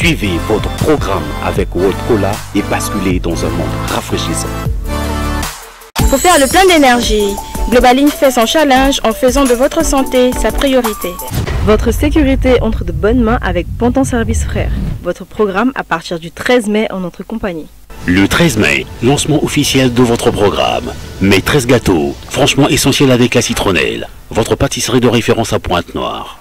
Suivez votre programme avec World Cola et basculez dans un monde rafraîchissant. Pour faire le plein d'énergie, Globaline fait son challenge en faisant de votre santé sa priorité. Votre sécurité entre de bonnes mains avec Ponton Service Frères. Votre programme à partir du 13 mai en notre compagnie. Le 13 mai, lancement officiel de votre programme. Mes 13 gâteaux, franchement essentiels avec la citronnelle. Votre pâtisserie de référence à Pointe-Noire.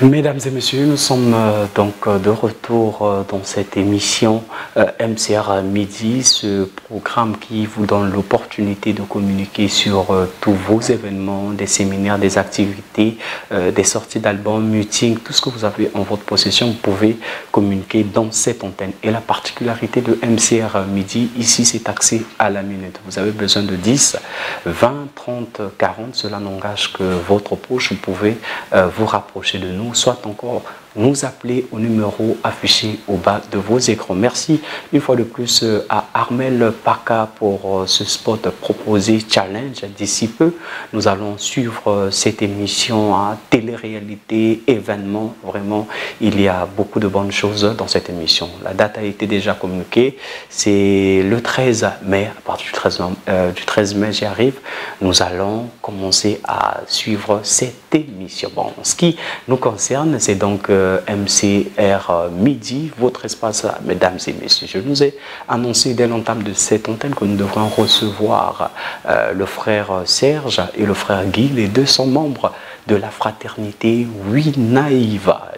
Mesdames et messieurs, nous sommes donc de retour dans cette émission MCR Midi, ce programme qui vous donne l'opportunité de communiquer sur tous vos événements, des séminaires, des activités, des sorties d'albums, meetings, tout ce que vous avez en votre possession, vous pouvez communiquer dans cette antenne. Et la particularité de MCR Midi, ici c'est axé à la minute. Vous avez besoin de 10, 20, 30, 40, cela n'engage que votre poche, vous pouvez vous rapprocher de nous, soit encore nous appeler au numéro affiché au bas de vos écrans. Merci une fois de plus à Armel Paka pour ce spot proposé challenge. D'ici peu, nous allons suivre cette émission à télé-réalité, événement. Vraiment, il y a beaucoup de bonnes choses dans cette émission. La date a été déjà communiquée. C'est le 13 mai. À partir du 13 mai, j'y arrive. Nous allons commencer à suivre cette émission. Bon, ce qui nous concerne, c'est donc MCR Midi, votre espace, mesdames et messieurs. Je nous ai annoncé dès l'entame de cette antenne que nous devrions recevoir le frère Serge et le frère Guy, les 200 membres de la fraternité Winaïva.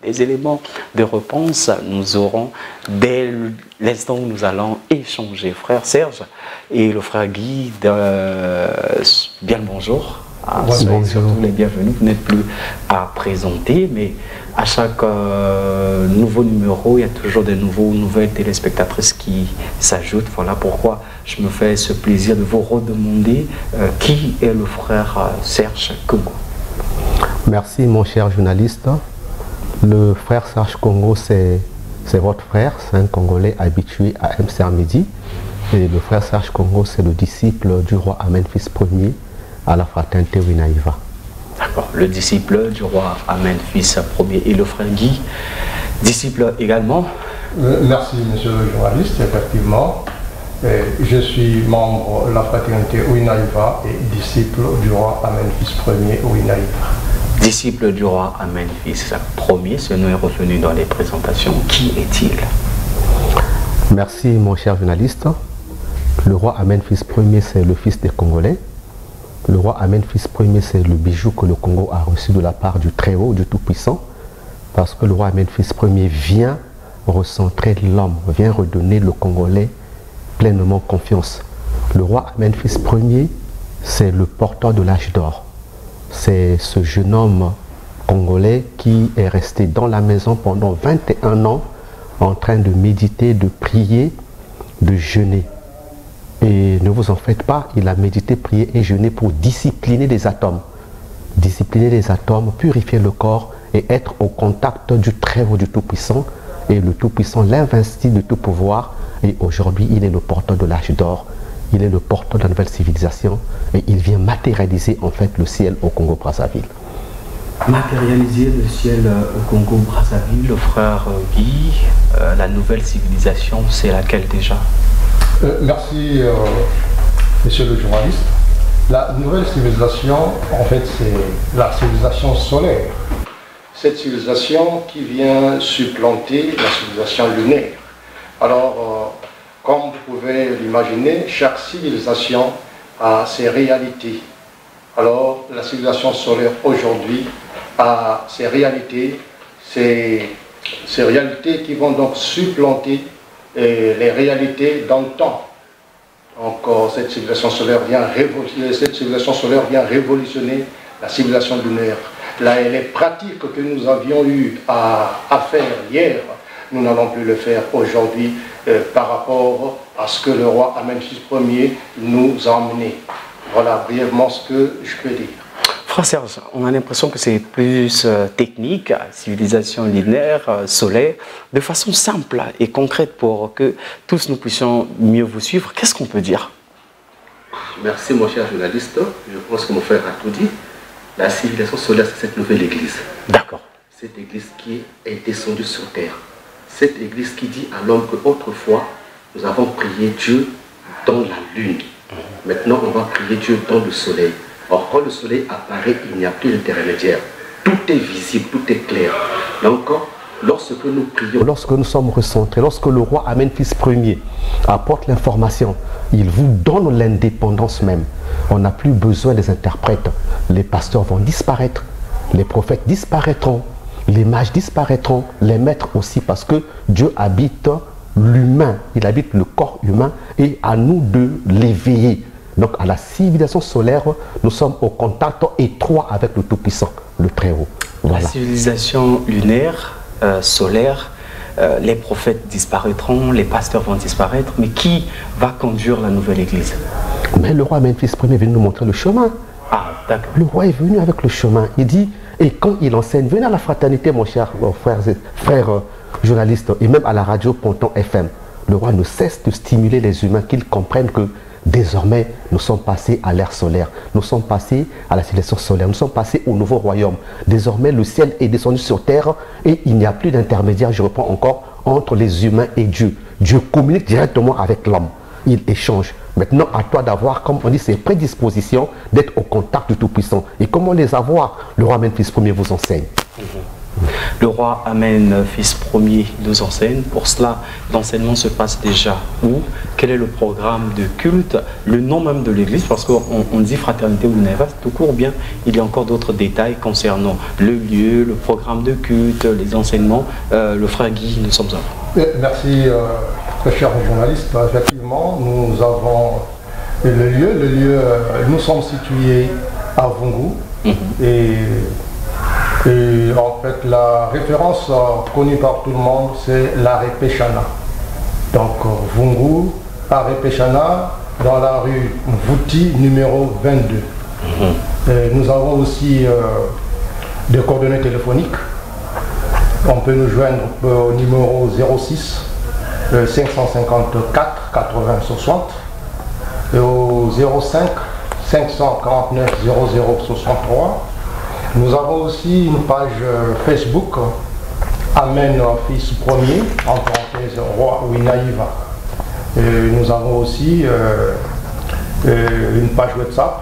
Des éléments de réponse, nous aurons dès l'instant où nous allons échanger. Frère Serge et le frère Guy, bien le bonjour. Soyez surtout les bienvenus. Vous n'êtes plus à présenter, mais à chaque nouveau numéro, il y a toujours de nouvelles téléspectatrices qui s'ajoutent. Voilà pourquoi je me fais ce plaisir de vous redemander qui est le frère Serge Congo. Merci mon cher journaliste. Le frère Serge Congo, c'est votre frère, c'est un Congolais habitué à MCR Midi. Et le frère Serge Congo, c'est le disciple du roi Amen fils Ier à la fraternité Winaïva. D'accord, le disciple du roi Amen fils Ier et le frère Guy, disciple également. Merci monsieur le journaliste, effectivement. Je suis membre de la fraternité Winaïva et disciple du roi Amen fils Ier Winaïva. Disciple du roi Amen fils Ier, ce nom est revenu dans les présentations. Qui est-il? Merci mon cher journaliste. Le roi Amen fils Ier, c'est le fils des Congolais. Le roi Amen fils Ier, c'est le bijou que le Congo a reçu de la part du Très-Haut, du Tout-Puissant, parce que le roi Amen fils Ier vient recentrer l'homme, vient redonner le Congolais pleinement confiance. Le roi Amen fils Ier, c'est le porteur de l'âge d'or. C'est ce jeune homme congolais qui est resté dans la maison pendant 21 ans en train de méditer, de prier, de jeûner. Et ne vous en faites pas, il a médité, prié et jeûné pour discipliner les atomes. Discipliner les atomes, purifier le corps et être au contact du Très-Haut, du Tout-Puissant. Et le Tout-Puissant l'investit de tout pouvoir. Et aujourd'hui, il est le porteur de l'âge d'or. Il est le porteur de la nouvelle civilisation. Et il vient matérialiser en fait le ciel au Congo-Brazzaville. Matérialiser le ciel au Congo-Brazzaville, le frère Guy, la nouvelle civilisation, c'est laquelle déjà? Merci, monsieur le journaliste. La nouvelle civilisation, en fait, c'est la civilisation solaire. Cette civilisation qui vient supplanter la civilisation lunaire. Alors, comme vous pouvez l'imaginer, chaque civilisation a ses réalités. Alors, la civilisation solaire aujourd'hui a ses réalités, ces réalités qui vont donc supplanter les réalités dans le temps. Donc cette civilisation solaire vient révolutionner la civilisation lunaire. Les pratiques que nous avions eu à faire hier, nous n'allons plus le faire aujourd'hui par rapport à ce que le roi Amen fils Ier nous a emmené. Voilà brièvement ce que je peux dire. Frère Serge, on a l'impression que c'est plus technique, civilisation lunaire, solaire, de façon simple et concrète pour que tous nous puissions mieux vous suivre. Qu'est-ce qu'on peut dire? Merci mon cher journaliste. Je pense que mon frère a tout dit. La civilisation solaire, c'est cette nouvelle église. D'accord. cette église qui est descendue sur terre. Cette église qui dit à l'homme qu'autrefois, nous avons prié Dieu dans la lune. Maintenant, on va prier Dieu dans le soleil. Or, quand le soleil apparaît, il n'y a plus d'intermédiaire. Tout est visible, tout est clair. Donc, lorsque nous prions, lorsque nous sommes recentrés, lorsque le roi Amen, fils premier, apporte l'information, il vous donne l'indépendance même. On n'a plus besoin des interprètes. Les pasteurs vont disparaître, les prophètes disparaîtront, les mages disparaîtront, les maîtres aussi, parce que Dieu habite l'humain, il habite le corps humain et à nous de l'éveiller. Donc à la civilisation solaire, nous sommes au contact étroit avec le Tout-Puissant, le Très-Haut. Voilà. La civilisation lunaire, solaire, les prophètes disparaîtront, les pasteurs vont disparaître, mais qui va conduire la nouvelle église? Mais le roi Amen, fils premier, est venu nous montrer le chemin. Ah, d'accord. Le roi est venu avec le chemin. Il dit, et quand il enseigne, venez à la fraternité, mon cher frère journaliste, et même à la radio Ponton FM. Le roi ne cesse de stimuler les humains, qu'ils comprennent que désormais, nous sommes passés à l'ère solaire. Nous sommes passés à la civilisation solaire. Nous sommes passés au nouveau royaume. Désormais, le ciel est descendu sur terre et il n'y a plus d'intermédiaire, je reprends encore, entre les humains et Dieu. Dieu communique directement avec l'homme. Il échange. Maintenant, à toi d'avoir, comme on dit, ces prédispositions d'être au contact du Tout-Puissant. Et comment les avoir? Le roi Amen, fils premier, vous enseigne. Le roi Amen, fils premier, nous enseigne. Pour cela, l'enseignement se passe déjà où? Quel est le programme de culte? Le nom même de l'église, parce qu'on dit Fraternité Winnaiva, tout court bien. Il y a encore d'autres détails concernant le lieu, le programme de culte, les enseignements. Le frère Guy, nous sommes là. Merci, très cher journaliste. Effectivement, nous avons le lieu. Nous sommes situés à Vungu. Et en fait, la référence connue par tout le monde, c'est l'arrêt Péchana. Donc, Vungu, arrêt Péchana, dans la rue Mvouti, numéro 22. Nous avons aussi des coordonnées téléphoniques. On peut nous joindre au numéro 06 554 80 60 et au 05 549 00 63. Nous avons aussi une page Facebook, Amen, fils premier, en parenthèse, roi Winnaiva. Nous avons aussi une page WhatsApp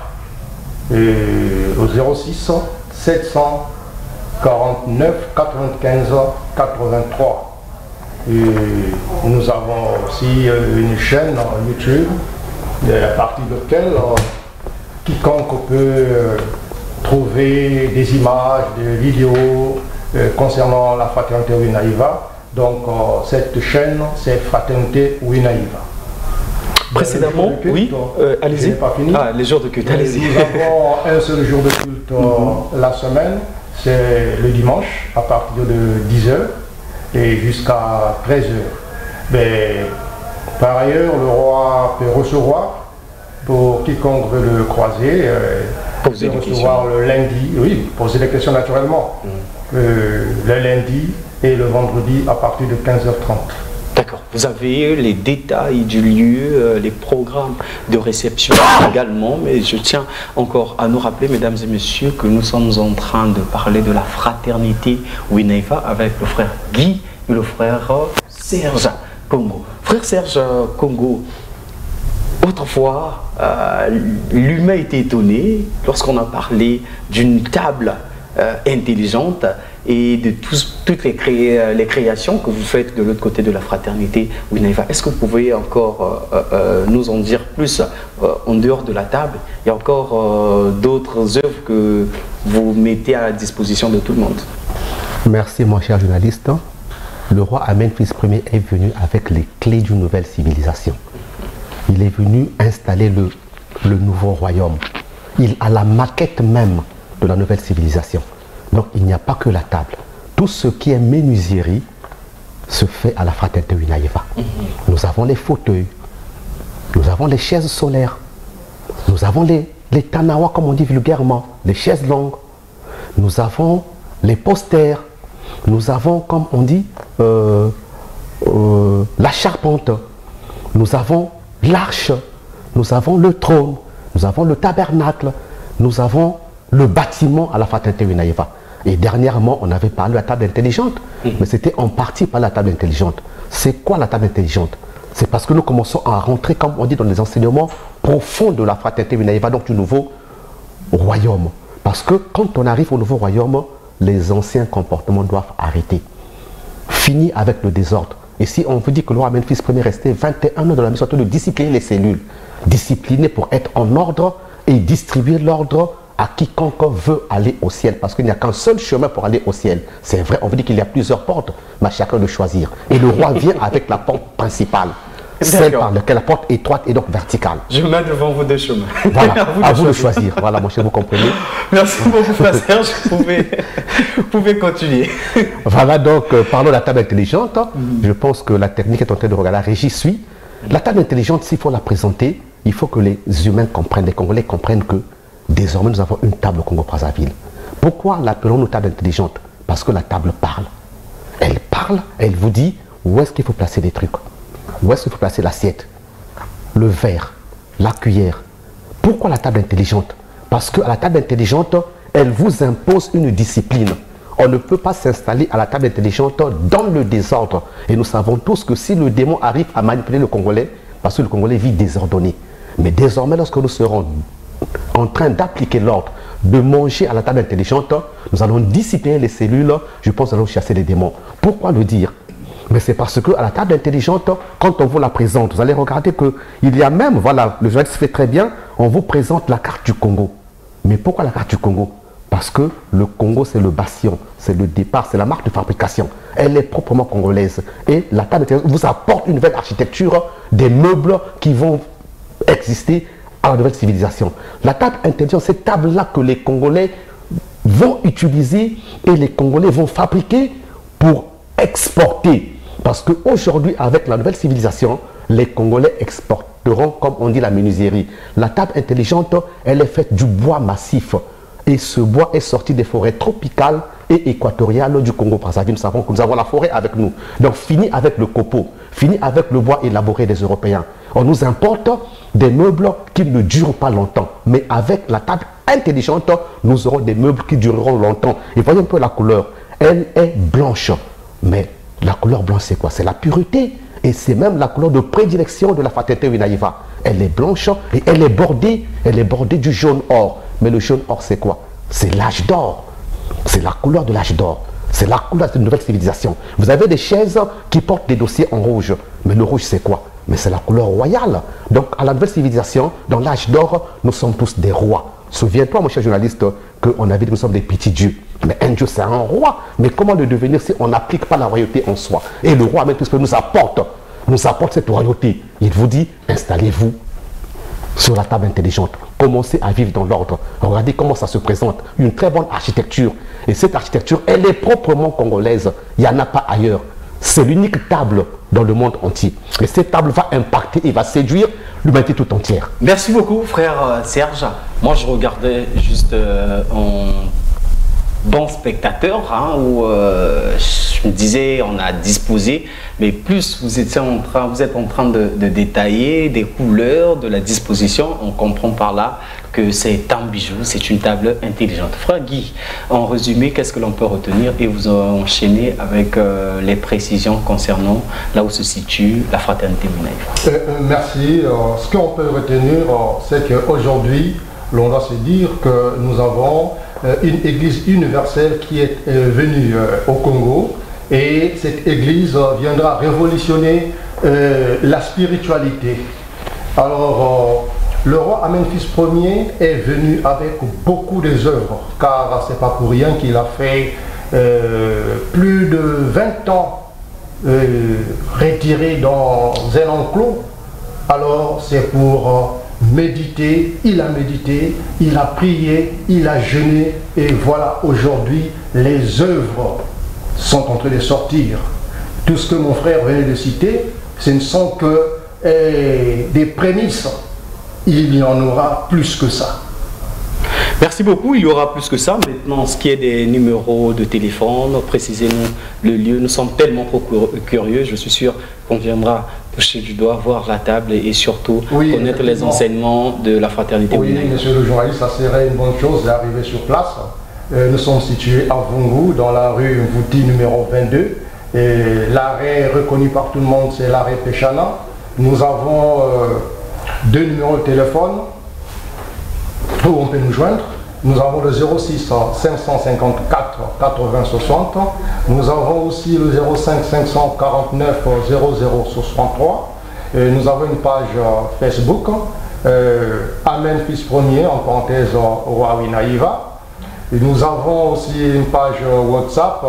au 06 749 95 83. Et nous avons aussi une chaîne YouTube, à partir de laquelle quiconque peut trouver des images, des vidéos concernant la Fraternité Winnaiva. Donc cette chaîne, c'est Fraternité Winnaiva. Précédemment, oui, allez-y. Ah, les jours de culte, allez-y. Nous avons un seul jour de culte la semaine, c'est le dimanche, à partir de 10h et jusqu'à 13h. Mais par ailleurs, le roi peut recevoir, pour quiconque veut le croiser, poser des recevoir le lundi, oui, poser des questions naturellement, le lundi et le vendredi à partir de 15h30. D'accord. Vous avez les détails du lieu, les programmes de réception également, mais je tiens encore à nous rappeler, mesdames et messieurs, que nous sommes en train de parler de la Fraternité Winnaiva avec le frère Guy et le frère Serge Congo. Frère Serge Congo, autrefois, l'humain était étonné lorsqu'on a parlé d'une table intelligente et de toutes les créations que vous faites de l'autre côté de la Fraternité Winnaiva. Est-ce que vous pouvez encore nous en dire plus en dehors de la table? Il y a encore d'autres œuvres que vous mettez à la disposition de tout le monde. Merci mon cher journaliste. Le roi Amen, fils premier, est venu avec les clés d'une nouvelle civilisation. Il est venu installer le nouveau royaume. Il a la maquette même de la nouvelle civilisation. Donc il n'y a pas que la table. Tout ce qui est menuiserie se fait à la Fraternité Winnaiva. Nous avons les fauteuils, nous avons les chaises solaires, nous avons les tanawa, comme on dit vulgairement, les chaises longues, nous avons les posters, nous avons, comme on dit, la charpente, nous avons l'arche, nous avons le trône, nous avons le tabernacle, nous avons le bâtiment à la Fraternité Winnaiva. Et dernièrement, on avait parlé de la table intelligente, mais c'était en partie par la table intelligente. C'est quoi la table intelligente? C'est parce que nous commençons à rentrer, comme on dit, dans les enseignements profonds de la fraternité Winaïva, donc du nouveau royaume. Parce que quand on arrive au nouveau royaume, les anciens comportements doivent arrêter. Fini avec le désordre. Et si on vous dit que le roi Memphis Ier est resté 21 ans dans la mission de discipliner les cellules, discipliner pour être en ordre et distribuer l'ordre à quiconque veut aller au ciel. Parce qu'il n'y a qu'un seul chemin pour aller au ciel. C'est vrai, on vous dit qu'il y a plusieurs portes, mais à chacun de choisir. Et le roi vient avec la porte principale. Celle par laquelle la porte étroite et donc verticale. Je mets devant vous deux chemins. Voilà, à vous de choisir. Voilà, mon cher, vous comprenez. Merci beaucoup, frère Serge. Vous pouvez continuer. Voilà, donc, parlons de la table intelligente. Je pense que la technique est en train de regarder. La régie suit. La table intelligente, s'il faut la présenter, il faut que les humains comprennent, les Congolais comprennent que désormais, nous avons une table au Congo-Brazzaville. Pourquoi l'appelons-nous table intelligente? Parce que la table parle. Elle parle, elle vous dit où est-ce qu'il faut placer les trucs. Où est-ce qu'il faut placer l'assiette, le verre, la cuillère? Pourquoi la table intelligente? Parce qu'à la table intelligente, elle vous impose une discipline. On ne peut pas s'installer à la table intelligente dans le désordre. Et nous savons tous que si le démon arrive à manipuler le Congolais, parce que le Congolais vit désordonné. Mais désormais, lorsque nous serons en train d'appliquer l'ordre, de manger à la table intelligente, nous allons discipliner les cellules, je pense que nous allons chasser les démons. Pourquoi le dire? Mais c'est parce qu'à la table intelligente, quand on vous la présente, vous allez regarder qu'il y a même, voilà, le journaliste fait très bien, on vous présente la carte du Congo. Mais pourquoi la carte du Congo? Parce que le Congo, c'est le bastion, c'est le départ, c'est la marque de fabrication. Elle est proprement congolaise. Et la table intelligente vous apporte une nouvelle architecture, des meubles qui vont exister à la nouvelle civilisation. La table intelligente, cette table-là que les Congolais vont utiliser et les Congolais vont fabriquer pour exporter. Parce qu'aujourd'hui, avec la nouvelle civilisation, les Congolais exporteront, comme on dit, la menuiserie. La table intelligente, elle est faite du bois massif. Et ce bois est sorti des forêts tropicales et équatoriales du Congo-Brazzaville. Nous savons que nous avons la forêt avec nous. Donc, fini avec le copeau, fini avec le bois élaboré des Européens. On nous importe des meubles qui ne durent pas longtemps. Mais avec la table intelligente, nous aurons des meubles qui dureront longtemps. Et voyez un peu la couleur. Elle est blanche. Mais la couleur blanche, c'est quoi? C'est la pureté. Et c'est même la couleur de prédilection de la fraternité Winaïva. Elle est blanche et elle est bordée du jaune or. Mais le jaune or, c'est quoi? C'est l'âge d'or. C'est la couleur de l'âge d'or. C'est la couleur de nouvelle civilisation. Vous avez des chaises qui portent des dossiers en rouge. Mais le rouge, c'est quoi? Mais c'est la couleur royale. Donc, à la nouvelle civilisation, dans l'âge d'or, nous sommes tous des rois. Souviens-toi, mon cher journaliste, qu'on avait dit que nous sommes des petits dieux. Mais un dieu, c'est un roi. Mais comment le devenir si on n'applique pas la royauté en soi? Et le roi, même tout ce que nous apporte cette royauté. Il vous dit, installez-vous sur la table intelligente. Commencez à vivre dans l'ordre. Regardez comment ça se présente. Une très bonne architecture. Et cette architecture, elle est proprement congolaise. Il n'y en a pas ailleurs. C'est l'unique table dans le monde entier. Et cette table va impacter et va séduire l'humanité tout entière. Merci beaucoup, frère Serge. Moi, je regardais juste en bon spectateur, hein, où je me disais, on a disposé, mais plus vous êtes en train de détailler des couleurs, de la disposition, on comprend par là que c'est un bijou, c'est une table intelligente. Frère Guy, en résumé, qu'est-ce que l'on peut retenir et vous enchaîner avec les précisions concernant là où se situe la fraternité Winaïva. Merci. Ce qu'on peut retenir, c'est qu'aujourd'hui, l'on doit se dire que nous avons une église universelle qui est venue au Congo, et cette église viendra révolutionner la spiritualité. Alors, le roi Amenphis Ier est venu avec beaucoup des œuvres, car c'est pas pour rien qu'il a fait plus de 20 ans retiré dans un enclos. Alors, c'est pour méditer, il a médité, il a prié, il a jeûné, et voilà, aujourd'hui, les œuvres sont en train de sortir. Tout ce que mon frère venait de citer, ce ne sont que des prémices. Il y en aura plus que ça. Merci beaucoup, il y aura plus que ça. Maintenant, ce qui est des numéros de téléphone, précisez-nous le lieu. Nous sommes tellement trop curieux, je suis sûr qu'on viendra toucher du doigt, voir la table et surtout connaître les enseignements de la fraternité. Oui, monsieur le journaliste, ça serait une bonne chose d'arriver sur place. Nous sommes situés à Vungu, dans la rue Mvouti numéro 22. Et l'arrêt reconnu par tout le monde, c'est l'arrêt Péchana. Nous avons 2 numéros de téléphone où on peut nous joindre. Nous avons le 06 554 80 60. Nous avons aussi le 05 549 0063. Et nous avons une page Facebook, Amen Fils Premier, en parenthèse Roi Winaïva. Et nous avons aussi une page WhatsApp.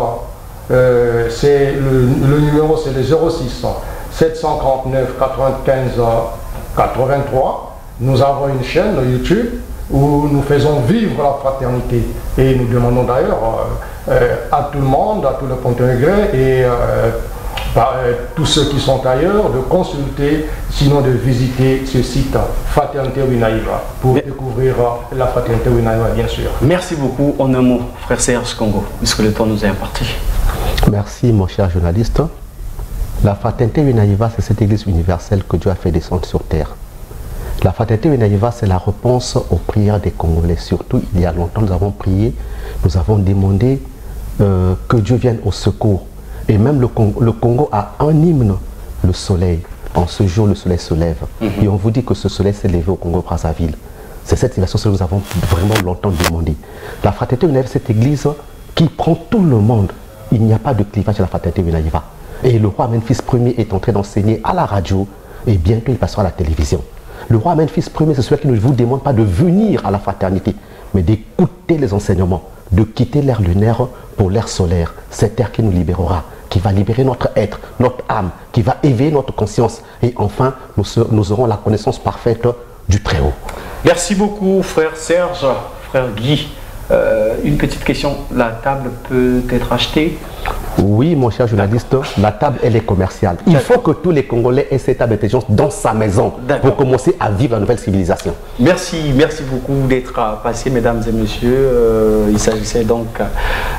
Le numéro c'est le 06 749 95 83. Nous avons une chaîne YouTube où nous faisons vivre la fraternité et nous demandons d'ailleurs à tout le monde, à tout le Ponténégré et tous ceux qui sont ailleurs de consulter, sinon de visiter ce site Fraternité Winaïva pour découvrir la Fraternité Winaïva, bien sûr. Merci beaucoup. En un mot, frère Serge Congo, puisque le temps nous est imparti. Merci mon cher journaliste. La Fraternité Winaïva, c'est cette église universelle que Dieu a fait descendre sur terre. La Fraternité Winaïva, c'est la réponse aux prières des Congolais. Surtout, il y a longtemps, nous avons prié, nous avons demandé que Dieu vienne au secours. Et même le Congo a un hymne, le soleil. En ce jour, le soleil se lève. Et on vous dit que ce soleil s'est levé au Congo-Brazzaville. C'est cette situation que nous avons vraiment longtemps demandé. La Fraternité Winaïva, c'est cette église qui prend tout le monde. Il n'y a pas de clivage à la Fraternité Winaïva. Et le roi Amen Fils Premier est en train d'enseigner à la radio et bientôt il passera à la télévision. Le roi Amen Fils Premier, c'est celui qui ne vous demande pas de venir à la fraternité, mais d'écouter les enseignements, de quitter l'air lunaire pour l'air solaire. Cet air qui nous libérera, qui va libérer notre être, notre âme, qui va éveiller notre conscience. Et enfin, nous aurons la connaissance parfaite du Très-Haut. Merci beaucoup, frère Serge, frère Guy. Une petite question, la table peut être achetée? Oui, mon cher journaliste, la table, elle est commerciale. Il faut que tous les Congolais aient cette table d'intelligence dans sa maison pour commencer à vivre la nouvelle civilisation. Merci beaucoup d'être passés, mesdames et messieurs. Il s'agissait donc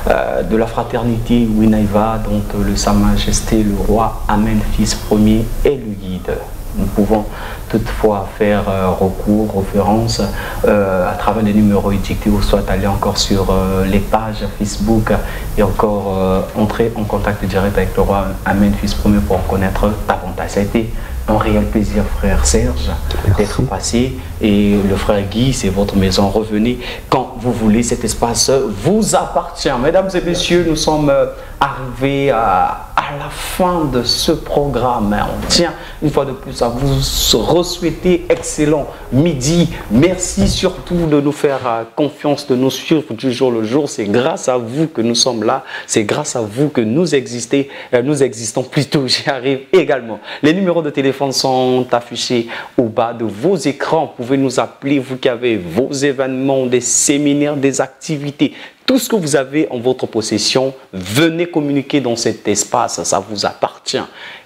de la fraternité Winaïva, dont le Sa Majesté, le roi Amen Fils Premier est le guide. Nous pouvons toutefois faire recours, référence à travers les numéros édictés ou soit aller encore sur les pages Facebook et encore entrer en contact direct avec le roi Amen Fils Premier pour en connaître davantage. Ça a été un réel plaisir, frère Serge, d'être passé. Et le frère Guy, c'est votre maison. Revenez quand vous voulez. Cet espace vous appartient. Mesdames et messieurs, nous sommes arrivés à la fin de ce programme. On tient une fois de plus à vous re-souhaiter excellent midi. Merci surtout de nous faire confiance, de nous suivre du jour le jour. C'est grâce à vous que nous sommes là. C'est grâce à vous que nous existons plutôt. J'y arrive également. Les numéros de téléphone sont affichés au bas de vos écrans. Vous pouvez nous appeler, vous qui avez vos événements, des séminaires, des activités. Tout ce que vous avez en votre possession, venez communiquer dans cet espace, ça vous appartient.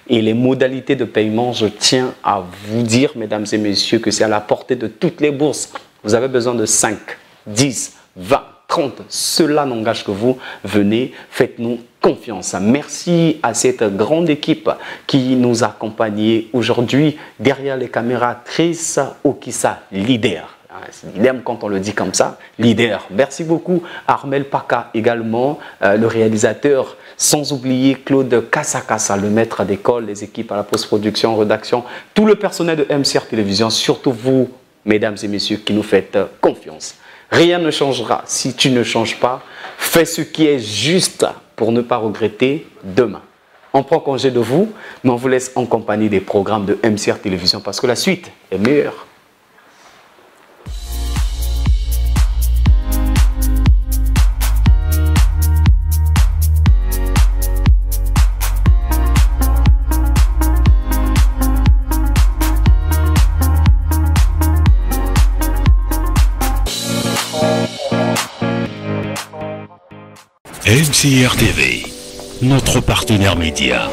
Et les modalités de paiement, je tiens à vous dire, mesdames et messieurs, que c'est à la portée de toutes les bourses. Vous avez besoin de 5, 10, 20, 30. Cela n'engage que vous. Venez, faites-nous confiance. Merci à cette grande équipe qui nous a accompagnés aujourd'hui derrière les caméras. Chris Okissa, leader. Il aime quand on le dit comme ça, leader. Merci beaucoup Armel Paka également, le réalisateur, sans oublier Claude Kassakassa, le maître d'école, les équipes à la post-production, rédaction, tout le personnel de MCR Télévision, surtout vous, mesdames et messieurs, qui nous faites confiance. Rien ne changera si tu ne changes pas. Fais ce qui est juste pour ne pas regretter demain. On prend congé de vous, mais on vous laisse en compagnie des programmes de MCR Télévision parce que la suite est meilleure. MCR TV, notre partenaire média.